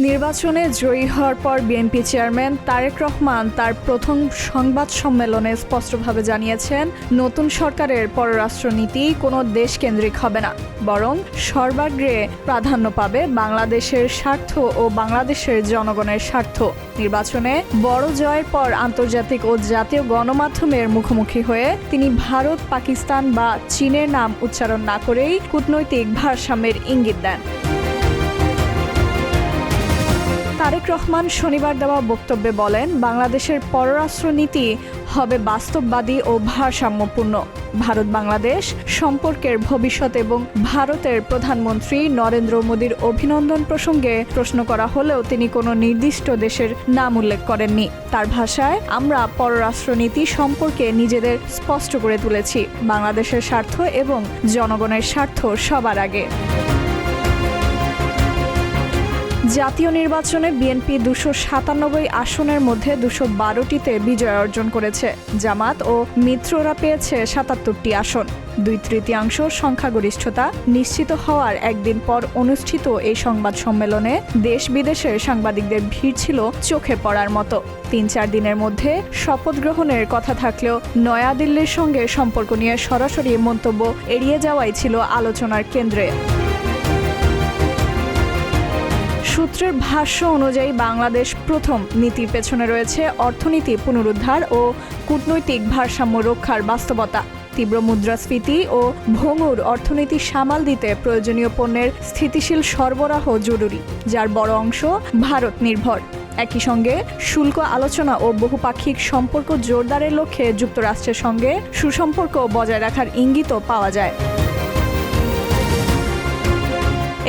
নির্বাচনে জয়ী হওয়ার পর বিএনপি চেয়ারম্যান তারেক রহমান তার প্রথম সংবাদ সম্মেলনে স্পষ্টভাবে জানিয়েছেন, নতুন সরকারের পররাষ্ট্রনীতি কোনো দেশকেন্দ্রিক হবে না, বরং সর্বাগ্রে প্রাধান্য পাবে বাংলাদেশের স্বার্থ ও বাংলাদেশের জনগণের স্বার্থ। নির্বাচনে বড় জয়ের পর আন্তর্জাতিক ও জাতীয় গণমাধ্যমের মুখোমুখি হয়ে তিনি ভারত, পাকিস্তান বা চীনের নাম উচ্চারণ না করেই কূটনৈতিক ভারসাম্যের ইঙ্গিত দেন। তারেক রহমান শনিবার দেওয়া বক্তব্যে বলেন, বাংলাদেশের পররাষ্ট্রনীতি হবে বাস্তববাদী ও ভারসাম্যপূর্ণ। ভারত বাংলাদেশ সম্পর্কের ভবিষ্যৎ এবং ভারতের প্রধানমন্ত্রী নরেন্দ্র মোদীর অভিনন্দন প্রসঙ্গে প্রশ্ন করা হলেও তিনি কোনো নির্দিষ্ট দেশের নাম উল্লেখ করেননি। তার ভাষায়, আমরা পররাষ্ট্রনীতি সম্পর্কে নিজেদের স্পষ্ট করে তুলেছি, বাংলাদেশের স্বার্থ এবং জনগণের স্বার্থ সবার আগে। জাতীয় নির্বাচনে বিএনপি 297 আসনের মধ্যে 212টিতে বিজয় অর্জন করেছে। জামাত ও মিত্ররা পেয়েছে 77টি আসন। 2/3 সংখ্যাগরিষ্ঠতা নিশ্চিত হওয়ার একদিন পর অনুষ্ঠিত এই সংবাদ সম্মেলনে দেশ বিদেশের সাংবাদিকদের ভিড় ছিল চোখে পড়ার মতো। 3-4 দিনের মধ্যে শপথ গ্রহণের কথা থাকলেও নয়াদিল্লির সঙ্গে সম্পর্ক নিয়ে সরাসরি মন্তব্য এড়িয়ে যাওয়াই ছিল আলোচনার কেন্দ্রে। সূত্রের ভাষ্য অনুযায়ী বাংলাদেশ প্রথম নীতির পেছনে রয়েছে অর্থনীতি পুনরুদ্ধার ও কূটনৈতিক ভারসাম্য রক্ষার বাস্তবতা। তীব্র মুদ্রাস্ফীতি ও ভঙ্গুর অর্থনীতি সামাল দিতে প্রয়োজনীয় পণ্যের স্থিতিশীল সরবরাহ জরুরি, যার বড় অংশ ভারত নির্ভর। একই সঙ্গে শুল্ক আলোচনা ও বহুপাক্ষিক সম্পর্ক জোরদারের লক্ষ্যে যুক্তরাষ্ট্রের সঙ্গে সুসম্পর্ক বজায় রাখার ইঙ্গিতও পাওয়া যায়।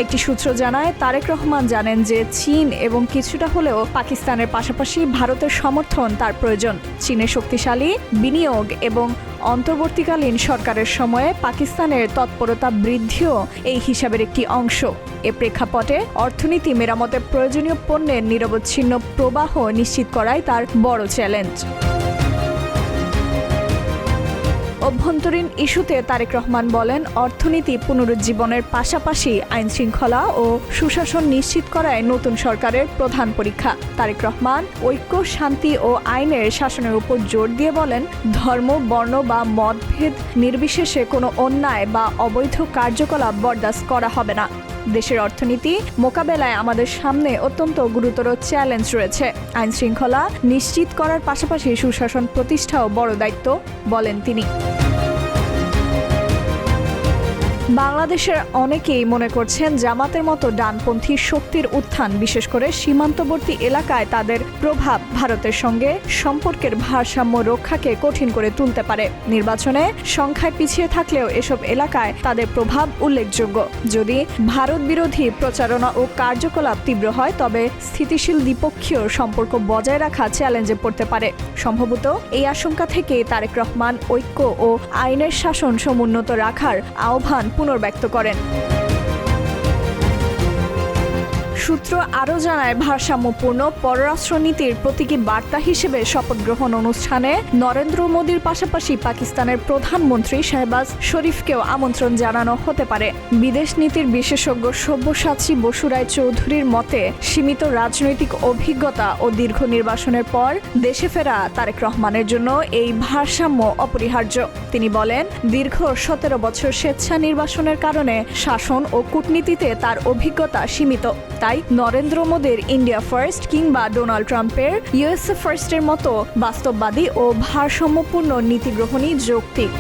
একটি সূত্র জানায়, তারেক রহমান জানেন যে চীন এবং কিছুটা হলেও পাকিস্তানের পাশাপাশি ভারতের সমর্থন তার প্রয়োজন। চীনের শক্তিশালী বিনিয়োগ এবং অন্তর্বর্তীকালীন সরকারের সময়ে পাকিস্তানের তৎপরতা বৃদ্ধিও এই হিসাবের একটি অংশ। এ প্রেক্ষাপটে অর্থনীতি মেরামতে প্রয়োজনীয় পণ্যের নিরবচ্ছিন্ন প্রবাহ নিশ্চিত করাই তার বড় চ্যালেঞ্জ। অভ্যন্তরীণ ইস্যুতে তারেক রহমান বলেন, অর্থনীতি পুনরুজ্জীবনের পাশাপাশি আইনশৃঙ্খলা ও সুশাসন নিশ্চিত করায় নতুন সরকারের প্রধান পরীক্ষা। তারেক রহমান ঐক্য, শান্তি ও আইনের শাসনের উপর জোর দিয়ে বলেন, ধর্ম, বর্ণ বা মতভেদ নির্বিশেষে কোনো অন্যায় বা অবৈধ কার্যকলাপ বরদাস্ত করা হবে না। দেশের অর্থনীতি মোকাবেলায় আমাদের সামনে অত্যন্ত গুরুতর চ্যালেঞ্জ রয়েছে। আইনশৃঙ্খলা নিশ্চিত করার পাশাপাশি সুশাসন প্রতিষ্ঠাও বড় দায়িত্ব, বলেন তিনি। বাংলাদেশের অনেকেই মনে করছেন, জামাতের মতো ডানপন্থী শক্তির উত্থান বিশেষ করে সীমান্তবর্তী এলাকায় তাদের প্রভাব ভারতের সঙ্গে সম্পর্কের ভারসাম্য রক্ষাকে কঠিন করে তুলতে পারে। নির্বাচনে সংখ্যায় পিছিয়ে থাকলেও এসব এলাকায় তাদের প্রভাব উল্লেখযোগ্য। যদি ভারত বিরোধী প্রচারণা ও কার্যকলাপ তীব্র হয়, তবে স্থিতিশীল দ্বিপক্ষীয় সম্পর্ক বজায় রাখা চ্যালেঞ্জে পড়তে পারে। সম্ভবত এই আশঙ্কা থেকে তারেক রহমান ঐক্য ও আইনের শাসন সমুন্নত রাখার আহ্বান পুনর্ব্যক্ত করেন। সূত্র আরও জানায়, ভারসাম্যপূর্ণ পররাষ্ট্রনীতির প্রতীকী বার্তা হিসেবে শপথ গ্রহণ অনুষ্ঠানে নরেন্দ্র মোদীর পাশাপাশি পাকিস্তানের প্রধানমন্ত্রী শাহবাজ শরীফকেও আমন্ত্রণ জানানো হতে পারে। বিদেশ নীতির বিশেষজ্ঞ সব্যসাচী বসু রায় চৌধুরীর মতে, সীমিত রাজনৈতিক অভিজ্ঞতা ও দীর্ঘ নির্বাসনের পর দেশে ফেরা তারেক রহমানের জন্য এই ভারসাম্য অপরিহার্য। তিনি বলেন, দীর্ঘ 17 বছর স্বেচ্ছা নির্বাসনের কারণে শাসন ও কূটনীতিতে তার অভিজ্ঞতা সীমিত। তাই নরেন্দ্র মোদীর ইন্ডিয়া ফার্স্ট কিংবা ডোনাল্ড ট্রাম্পের ইউএসএ ফার্স্টের মতো বাস্তববাদী ও ভারসাম্যপূর্ণ নীতি গ্রহণই যৌক্তিক।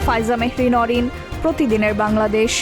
ফাইজা মেহরিন, প্রতিদিনের বাংলাদেশ।